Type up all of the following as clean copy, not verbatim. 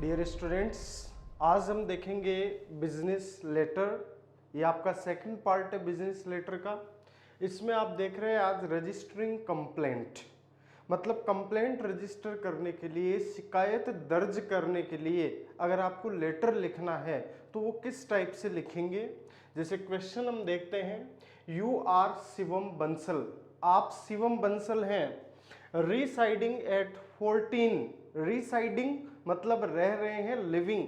Dear students, आज हम देखेंगे बिजनेस लेटर। ये आपका सेकंड पार्ट है बिजनेस लेटर का। इसमें आप देख रहे हैं आज रजिस्टरिंग कंप्लेंट, मतलब कंप्लेंट रजिस्टर करने के लिए, शिकायत दर्ज करने के लिए अगर आपको लेटर लिखना है तो वो किस टाइप से लिखेंगे। जैसे क्वेश्चन हम देखते हैं, यू आर शिवम बंसल, आप शिवम बंसल हैं, रिसाइडिंग एट 14, रिसाइडिंग मतलब रह रहे हैं, living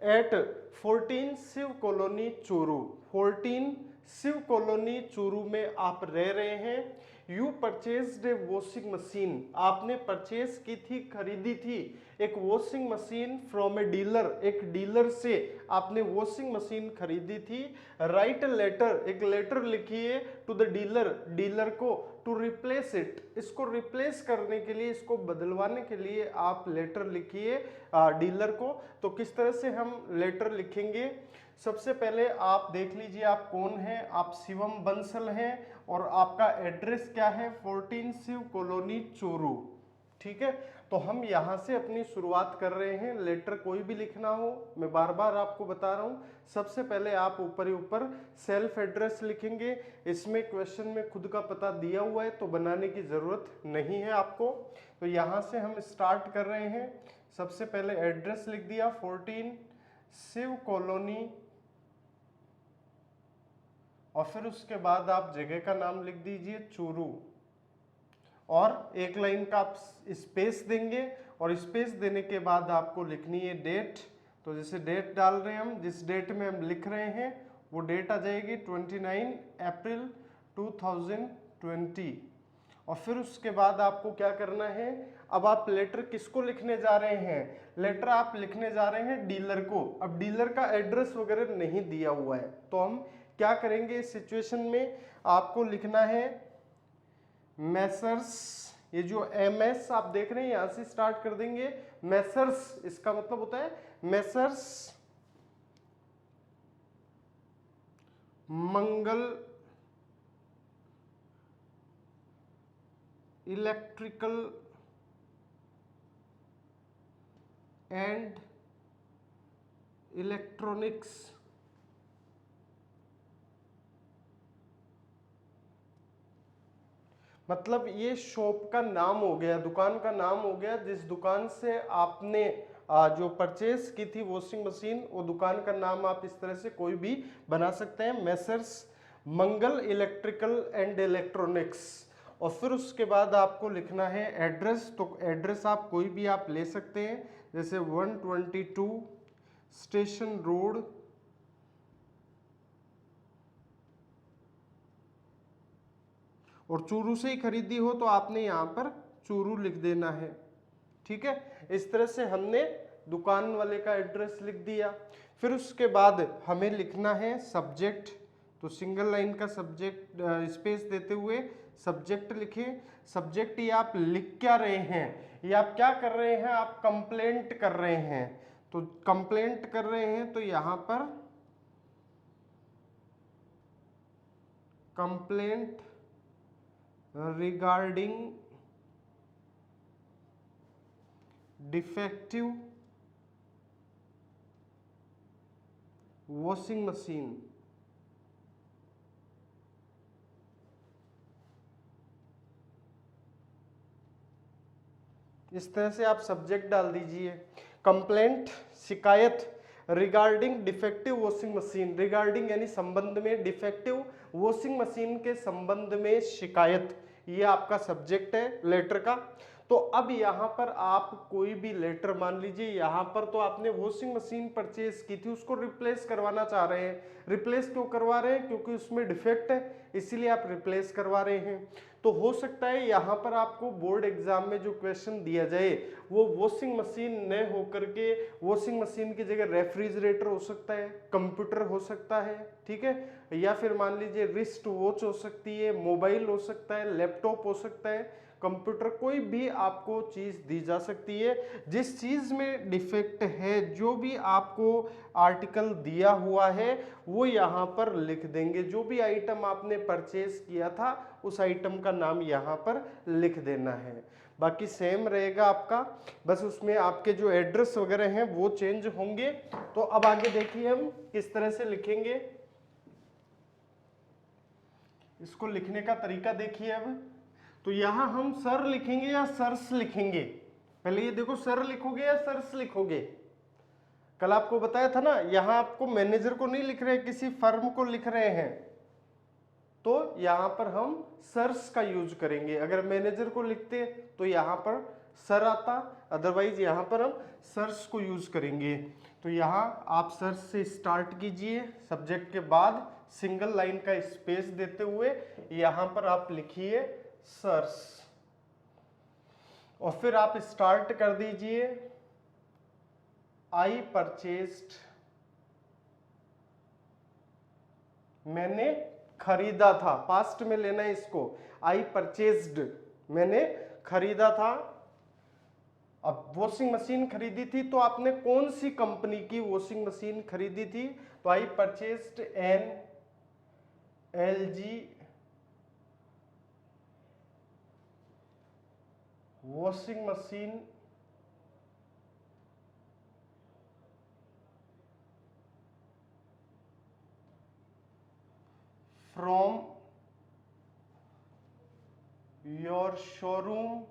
at 14 Shiv colony Churu, 14 Shiv colony Churu में आप रह रहे हैं। You purchased a washing machine, आपने परचेज की थी, खरीदी थी एक washing machine from a dealer, एक डीलर से आपने वॉशिंग मशीन खरीदी थी। राइट लेटर, एक लेटर लिखिए टू द डीलर, डीलर को, टू रिप्लेस इट, इसको रिप्लेस करने के लिए, इसको बदलवाने के लिए आप लेटर लिखिए डीलर को। तो किस तरह से हम लेटर लिखेंगे, सबसे पहले आप देख लीजिए आप कौन हैं, आप शिवम बंसल हैं और आपका एड्रेस क्या है, 14 शिव कॉलोनी चूरू। ठीक है, तो हम यहां से अपनी शुरुआत कर रहे हैं। लेटर कोई भी लिखना हो, मैं बार बार आपको बता रहा हूं, सबसे पहले आप ऊपर ही ऊपर सेल्फ एड्रेस लिखेंगे। इसमें क्वेश्चन में खुद का पता दिया हुआ है तो बनाने की जरूरत नहीं है आपको। तो यहां से हम स्टार्ट कर रहे हैं। सबसे पहले एड्रेस लिख दिया 14 शिव कॉलोनी, और फिर उसके बाद आप जगह का नाम लिख दीजिए चूरू, और एक लाइन का आप स्पेस देंगे, और स्पेस देने के बाद आपको लिखनी है डेट। तो जैसे डेट डाल रहे हैं हम, जिस डेट में हम लिख रहे हैं वो डेट आ जाएगी 29 अप्रैल 2020। और फिर उसके बाद आपको क्या करना है, अब आप लेटर किसको लिखने जा रहे हैं, लेटर आप लिखने जा रहे हैं डीलर को। अब डीलर का एड्रेस वगैरह नहीं दिया हुआ है तो हम क्या करेंगे इस सिचुएशन में, आपको लिखना है मैसर्स, ये जो एमएस आप देख रहे हैं यहां से स्टार्ट कर देंगे, मैसर्स इसका मतलब होता है Messrs Mangal electrical and electronics, मतलब ये शॉप का नाम हो गया, दुकान का नाम हो गया, जिस दुकान से आपने जो परचेस की थी वॉशिंग मशीन, वो दुकान का नाम आप इस तरह से कोई भी बना सकते हैं, Messrs Mangal electrical and electronics. और फिर उसके बाद आपको लिखना है एड्रेस, तो एड्रेस आप कोई भी आप ले सकते हैं, जैसे 122 स्टेशन रोड, और चूरू से ही खरीदी हो तो आपने यहाँ पर चूरू लिख देना है। ठीक है, इस तरह से हमने दुकान वाले का एड्रेस लिख दिया। फिर उसके बाद हमें लिखना है सब्जेक्ट, तो सिंगल लाइन का सब्जेक्ट स्पेस देते हुए सब्जेक्ट लिखें। सब्जेक्ट ये आप लिख क्या रहे हैं, ये आप क्या कर रहे हैं, आप कंप्लेंट कर रहे हैं, तो कंप्लेंट कर रहे हैं तो यहां पर complaint regarding defective washing machine. इस तरह से आप सब्जेक्ट डाल दीजिए, कंप्लेंट शिकायत regarding defective washing machine, regarding यानी संबंध में, डिफेक्टिव वॉशिंग मशीन के संबंध में शिकायत, ये आपका सब्जेक्ट है लेटर का। तो अब यहाँ पर आप कोई भी लेटर, मान लीजिए यहाँ पर तो आपने वॉशिंग मशीन परचेज की थी, उसको रिप्लेस करवाना चाह रहे हैं। रिप्लेस क्यों करवा रहे हैं, क्योंकि उसमें डिफेक्ट है इसीलिए आप रिप्लेस करवा रहे हैं। तो हो सकता है यहाँ पर आपको बोर्ड एग्जाम में जो क्वेश्चन दिया जाए वो वॉशिंग मशीन न होकर के वॉशिंग मशीन की जगह रेफ्रिजरेटर हो सकता है, कंप्यूटर हो सकता है, ठीक है, या फिर मान लीजिए रिस्ट वॉच हो सकती है, मोबाइल हो सकता है, लैपटॉप हो सकता है, कंप्यूटर, कोई भी आपको चीज दी जा सकती है। जिस चीज में डिफेक्ट है, जो भी आपको आर्टिकल दिया हुआ है वो यहाँ पर लिख देंगे। जो भी आइटम आपने परचेज किया था उस आइटम का नाम यहाँ पर लिख देना है। बाकी सेम रहेगा आपका, बस उसमें आपके जो एड्रेस वगैरह हैं वो चेंज होंगे। तो अब आगे देखिए हम किस तरह से लिखेंगे, इसको लिखने का तरीका देखिए। अब तो यहां हम सर लिखेंगे या सर्स लिखेंगे, पहले ये देखो, सर लिखोगे या सर्स लिखोगे। कल आपको बताया था ना, यहां आपको मैनेजर को नहीं लिख रहे, किसी फर्म को लिख रहे हैं, तो यहां पर हम सर्स का यूज करेंगे। अगर मैनेजर को लिखते तो यहां पर सर आता, अदरवाइज यहां पर हम सर्स को यूज करेंगे। तो यहां आप सर्स से स्टार्ट कीजिए, सब्जेक्ट के बाद सिंगल लाइन का स्पेस देते हुए यहां पर आप लिखिए सर्स, और फिर आप स्टार्ट कर दीजिए आई परचेस्ड, मैंने खरीदा था, पास्ट में लेना है इसको, आई परचेस्ड मैंने खरीदा था। अब वॉशिंग मशीन खरीदी थी, तो आपने कौन सी कंपनी की वॉशिंग मशीन खरीदी थी, तो I purchased an LG washing machine from your showroom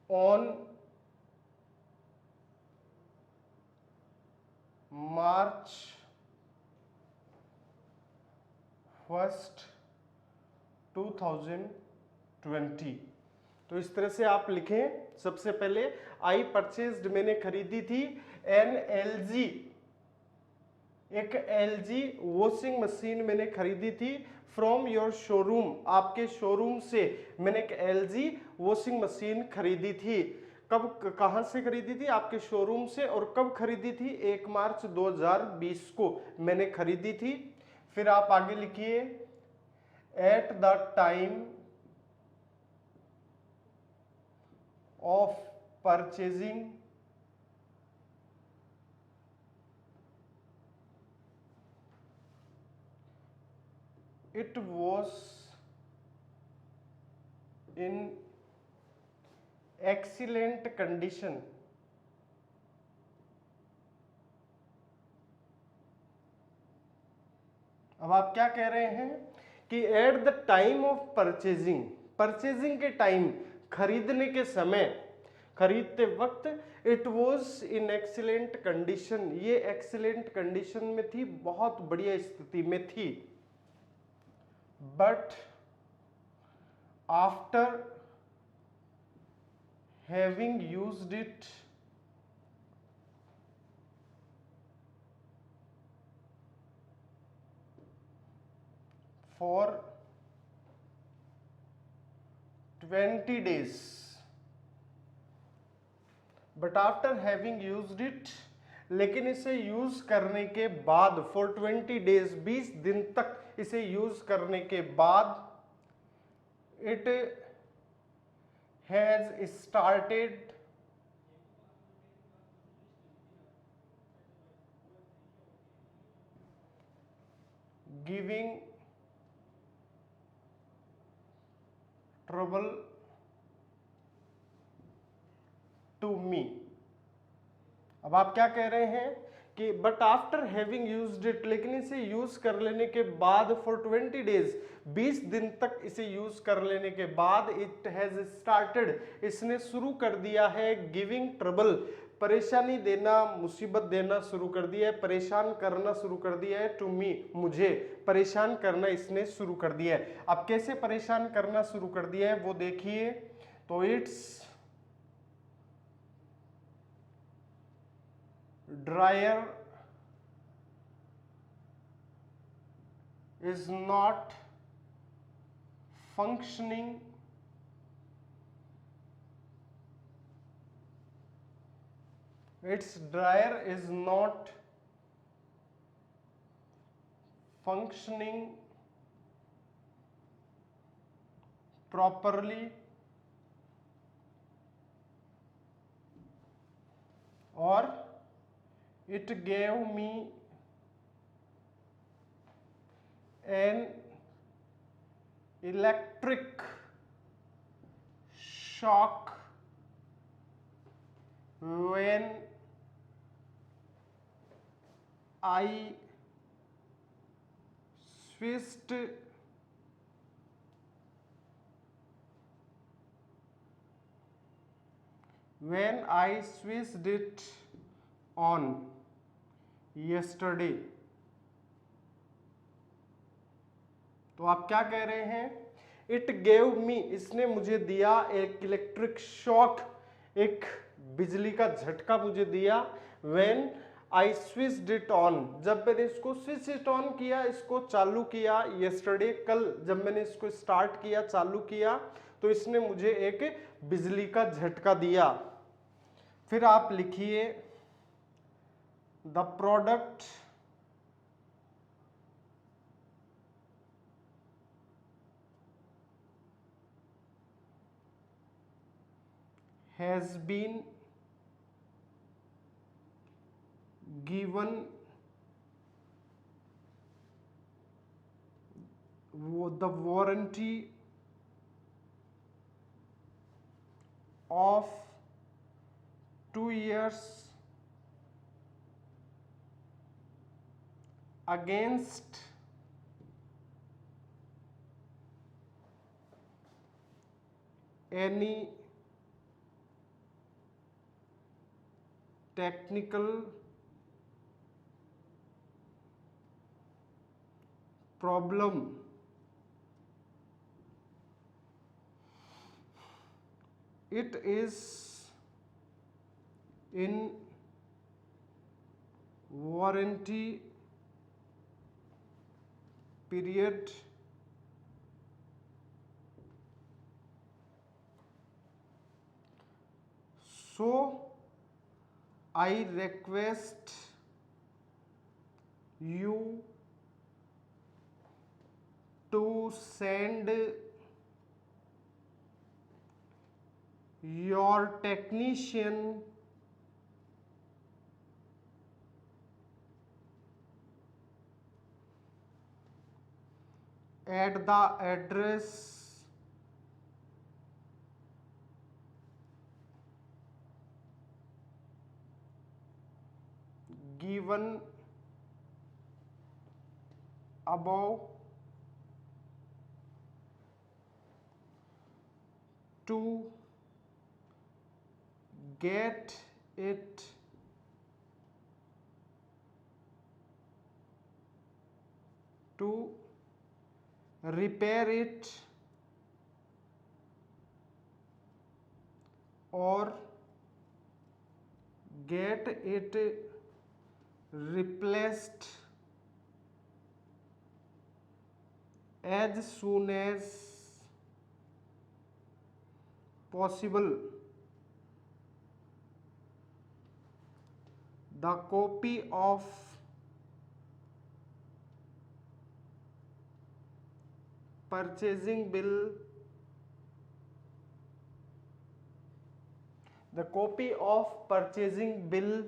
on March 1, 2020। तो इस तरह से आप लिखें। सबसे पहले आई परचेज्ड मैंने खरीदी थी एन एलजी, एक एलजी वॉशिंग मशीन मैंने खरीदी थी, फ्रॉम योर शोरूम आपके शोरूम से मैंने एक एलजी वॉशिंग मशीन खरीदी थी। कब, कहां से खरीदी थी, आपके शोरूम से, और कब खरीदी थी, 1 मार्च 2020 को मैंने खरीदी थी। फिर आप आगे लिखिए eight the time of purchasing it was in excellent condition। अब आप क्या कह रहे हैं कि eight the time of purchasing, purchasing के टाइम, खरीदने के समय, खरीदते वक्त, it was in excellent condition, ये एक्सीलेंट कंडीशन में थी, बहुत बढ़िया स्थिति में थी। But after having used it for 20 days, but after having used it, लेकिन इसे यूज करने के बाद, for 20 days 20 दिन तक इसे यूज करने के बाद, it has started giving trouble to me। अब आप क्या कह रहे हैं कि but after having used it, लेकिन इसे यूज कर लेने के बाद, फॉर 20 डेज 20 दिन तक इसे यूज कर लेने के बाद, इट हैज स्टार्टेड इसने शुरू कर दिया है, गिविंग ट्रबल परेशानी देना, मुसीबत देना शुरू कर दिया है, परेशान करना शुरू कर दिया है, टू मी मुझे परेशान करना इसने शुरू कर दिया है। अब कैसे परेशान करना शुरू कर दिया है वो देखिए। तो it's dryer is not functioning its dryer is not functioning properly or it gave me an electric shock when I switched it on yesterday। तो आप क्या कह रहे हैं? इट गेव मी, इसने मुझे दिया एक इलेक्ट्रिक शॉक, एक बिजली का झटका मुझे दिया। When I switched it on, जब मैंने इसको स्विच इट ऑन किया, इसको चालू किया यस्टरडे, कल जब मैंने इसको स्टार्ट किया, चालू किया, तो इसने मुझे एक बिजली का झटका दिया। फिर आप लिखिए the product has been given the warranty of 2 years against any technical problem it is in warranty period so I request you to send your technician at the address given above to get it to repair it or get it replaced as soon as possible. The copy of purchasing bill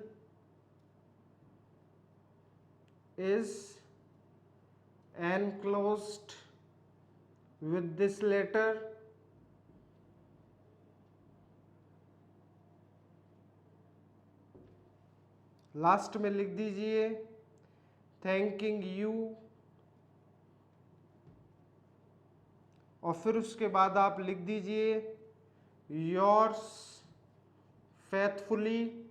is enclosed with this letter. Last में लिख दीजिए thanking you, और फिर उसके बाद आप लिख दीजिए योर्स फेथफुली,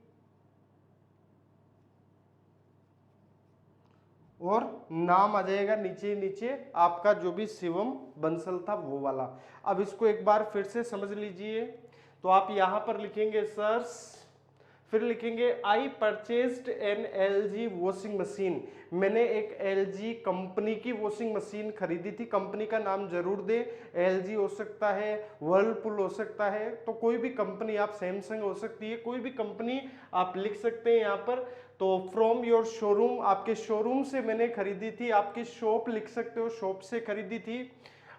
और नाम आ जाएगा नीचे नीचे आपका जो भी शिवम बंसल था वो वाला। अब इसको एक बार फिर से समझ लीजिए। तो आप यहां पर लिखेंगे सर्स, फिर लिखेंगे I purchased an LG washing machine, मैंने एक एलजी कंपनी की वॉशिंग मशीन खरीदी थी। कंपनी का नाम जरूर दे, एलजी हो सकता है, वर्लपूल हो सकता है, तो कोई भी कंपनी, आप सैमसंग हो सकती है, कोई भी कंपनी आप लिख सकते हैं यहाँ पर। तो फ्रॉम योर शोरूम, आपके शोरूम से मैंने खरीदी थी, आपकी शॉप लिख सकते हो, शॉप से खरीदी थी।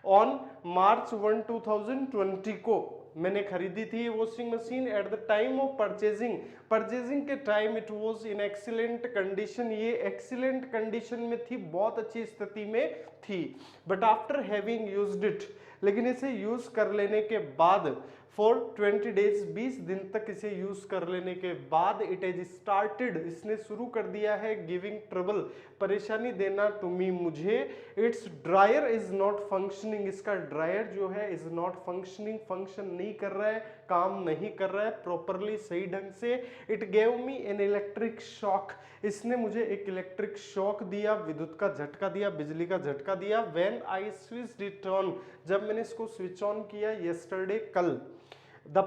ऑन मार्च 1, 2020 को, मैंने खरीदी थी washing machine at the time of purchasing के time it was in excellent condition, ये एक्सीलेंट कंडीशन में थी, बहुत अच्छी स्थिति में थी। But after having used it, लेकिन इसे यूज कर लेने के बाद फॉर 20 डेज, 20 दिन तक इसे यूज कर लेने के बाद इट इज स्टार्टेड, इसने शुरू कर दिया है गिविंग ट्रबल, परेशानी देना टू मी, मुझे। It's dryer is not functioning, इसका ड्रायर जो है इज नॉट फंक्शनिंग, फंक्शन नहीं कर रहा है, काम नहीं कर रहा है प्रॉपरली, सही ढंग से। It gave me an electric shock, इसने मुझे एक इलेक्ट्रिक शॉक दिया, विद्युत का झटका दिया, बिजली का झटका दिया। When I switched it on, जब मैंने इसको स्विच ऑन किया यस्टरडे, कल। The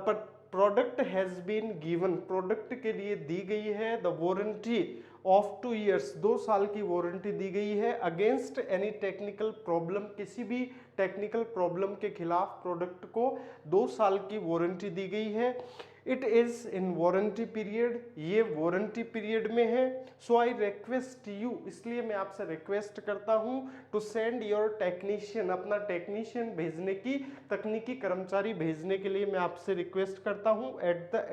product has been given, product के लिए दी गई है द वारंटी ऑफ 2 years, 2 साल की वारंटी दी गई है। अगेंस्ट एनी टेक्निकल प्रॉब्लम, किसी भी टेक्निकल प्रॉब्लम के खिलाफ प्रोडक्ट को 2 साल की वारंटी दी गई है। It is in warranty period, ये वारंटी पीरियड में है। सो आई रिक्वेस्ट यू, इसलिए मैं आपसे रिक्वेस्ट करता हूं टू सेंड योर टेक्नीशियन, अपना टेक्नीशियन भेजने की, तकनीकी कर्मचारी भेजने के लिए मैं आपसे रिक्वेस्ट करता हूं एट द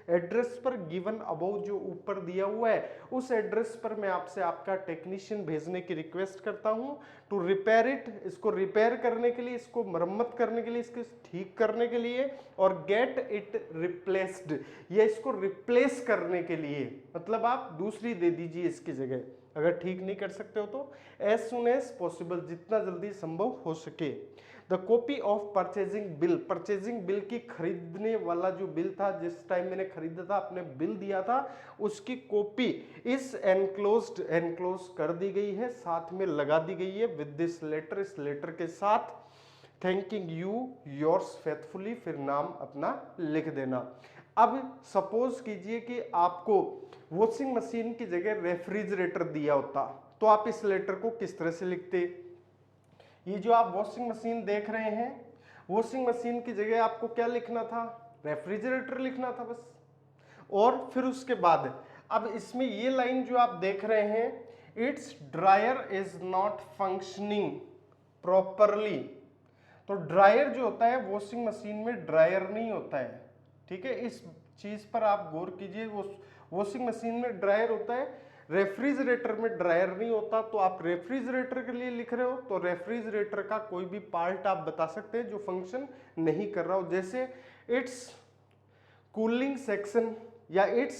एड्रेस पर गिवन अबव, जो ऊपर दिया हुआ है उस एड्रेस पर मैं आपसे आपका टेक्नीशियन भेजने की रिक्वेस्ट करता हूं टू रिपेयर इट, इसको रिपेयर करने के लिए, इसको मरम्मत करने के लिए, इसको ठीक करने के लिए, और गेट इट रिप्लेस्ड, या इसको रिप्लेस करने के लिए, मतलब आप दूसरी दे दीजिए इसकी जगह, अगर ठीक नहीं कर सकते हो तो एज सुन एज पॉसिबल, जितना जल्दी संभव हो सके। The copy of purchasing bill, purchasing bill की खरीदने वाला जो बिल था, जिस टाइम मैंने खरीदा था, आपने बिल दिया था, उसकी कॉपी इस एनक्लोज कर दी गई है, साथ में लगा दी गई है विद दिस लेटर, इस लेटर के साथ। थैंकिंग यू योर्स फेथफुली, फिर नाम अपना लिख देना। अब सपोज कीजिए कि आपको वॉशिंग मशीन की जगह रेफ्रिजरेटर दिया होता, तो आप इस लेटर को किस तरह से लिखते? ये जो आप वॉशिंग मशीन देख रहे हैं, वॉशिंग मशीन की जगह आपको क्या लिखना था? रेफ्रिजरेटर लिखना था बस। और फिर उसके बाद अब इसमें ये लाइन जो आप देख रहे हैं, it's dryer is not functioning properly, तो ड्रायर जो होता है वॉशिंग मशीन में ड्रायर नहीं होता है, ठीक है, इस चीज पर आप गौर कीजिए। वो वॉशिंग मशीन में ड्रायर होता है, रेफ्रिजरेटर में ड्रायर नहीं होता। तो आप रेफ्रिजरेटर के लिए लिख रहे हो तो रेफ्रिजरेटर का कोई भी पार्ट आप बता सकते हैं जो फंक्शन नहीं कर रहा हो, जैसे इट्स कूलिंग सेक्शन या it's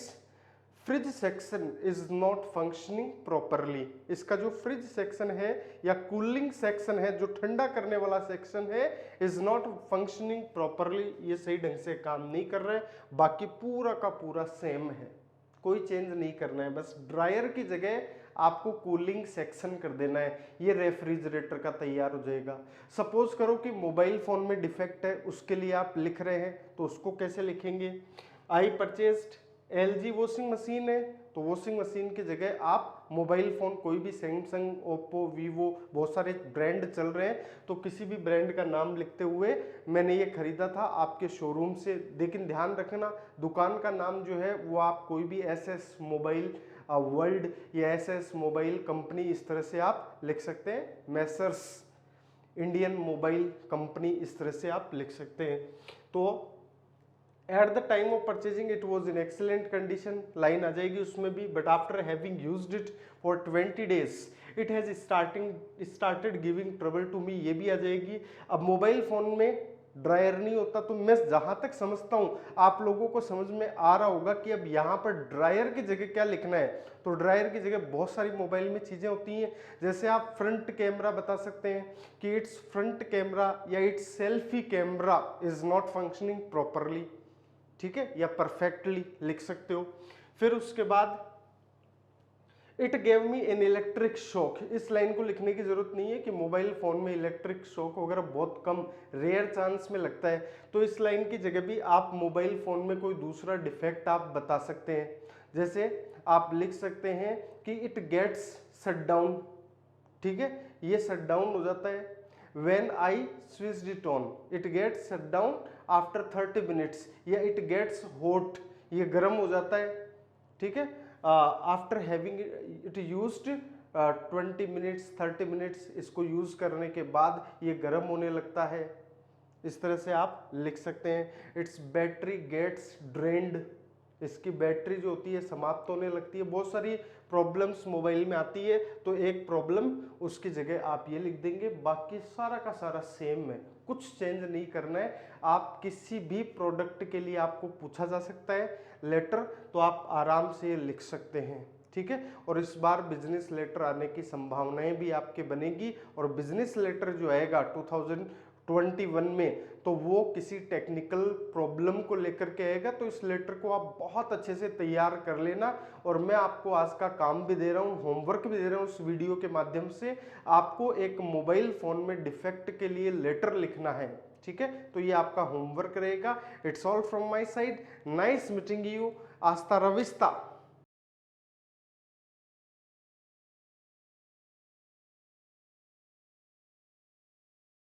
fridge section is not functioning properly, इसका जो फ्रिज सेक्शन है या कूलिंग सेक्शन है, जो ठंडा करने वाला सेक्शन है, इज नॉट फंक्शनिंग प्रॉपरली, ये सही ढंग से काम नहीं कर रहा है। बाकी पूरा का पूरा सेम है, कोई चेंज नहीं करना है, बस ड्रायर की जगह आपको कूलिंग सेक्शन कर देना है, ये रेफ्रिजरेटर का तैयार हो जाएगा। सपोज करो कि मोबाइल फोन में डिफेक्ट है, उसके लिए आप लिख रहे हैं, तो उसको कैसे लिखेंगे? I purchased LG washing machine है, तो वॉशिंग मशीन की जगह आप मोबाइल फोन, कोई भी सैमसंग, ओप्पो, वीवो, बहुत सारे ब्रांड चल रहे हैं, तो किसी भी ब्रांड का नाम लिखते हुए मैंने ये खरीदा था आपके शोरूम से। लेकिन ध्यान रखना, दुकान का नाम जो है वो आप कोई भी SS मोबाइल वर्ल्ड या SS मोबाइल कंपनी, इस तरह से आप लिख सकते हैं, मैसर्स इंडियन मोबाइल कंपनी, इस तरह से आप लिख सकते हैं। तो at the time of purchasing it was in excellent condition, line आ जाएगी उसमें भी, but after having used it for 20 days it has started giving trouble to me, ये भी आ जाएगी। अब मोबाइल फोन में ड्रायर नहीं होता, तो मैं जहां तक समझता हूं आप लोगों को समझ में आ रहा होगा कि अब यहाँ पर ड्रायर की जगह क्या लिखना है। तो ड्रायर की जगह बहुत सारी मोबाइल में चीजें होती हैं, जैसे आप फ्रंट कैमरा बता सकते हैं कि इट्स फ्रंट कैमरा या it's selfie camera is not functioning properly, ठीक है, या परफेक्टली लिख सकते हो। फिर उसके बाद it gave me an electric shock, इस लाइन को लिखने की जरूरत नहीं है कि मोबाइल फोन में इलेक्ट्रिक शॉक वगैरह बहुत कम, रेयर चांस में लगता है, तो इस लाइन की जगह भी आप मोबाइल फोन में कोई दूसरा डिफेक्ट आप बता सकते हैं। जैसे आप लिख सकते हैं कि इट गेट्स शट डाउन, ठीक है, ये शट डाउन हो जाता है। When I switched it on, it gets shut down after 30 minutes, या it gets hot, ये गर्म हो जाता है, ठीक है, after having it used 20 minutes 30 minutes, इसको यूज करने के बाद ये गर्म होने लगता है। इस तरह से आप लिख सकते हैं। इट्स बैटरी गेट्स ड्रेन्ड, इसकी बैटरी जो होती है समाप्त होने लगती है। बहुत सारी प्रॉब्लम्स मोबाइल में आती है, तो एक प्रॉब्लम उसकी जगह आप ये लिख देंगे, बाकी सारा का सारा सेम है, कुछ चेंज नहीं करना है। आप किसी भी प्रोडक्ट के लिए आपको पूछा जा सकता है लेटर, तो आप आराम से लिख सकते हैं, ठीक है। और इस बार बिजनेस लेटर आने की संभावनाएं भी आपके बनेगी, और बिजनेस लेटर जो आएगा 2021 में, तो वो किसी टेक्निकल प्रॉब्लम को लेकर के आएगा। तो इस लेटर को आप बहुत अच्छे से तैयार कर लेना, और मैं आपको आज का काम भी दे रहा हूँ, होमवर्क भी दे रहा हूँ इस वीडियो के माध्यम से। आपको एक मोबाइल फोन में डिफेक्ट के लिए लेटर लिखना है, ठीक है। तो ये आपका होमवर्क रहेगा। It's all from my side, nice meeting you, आस्ता रविस्ता।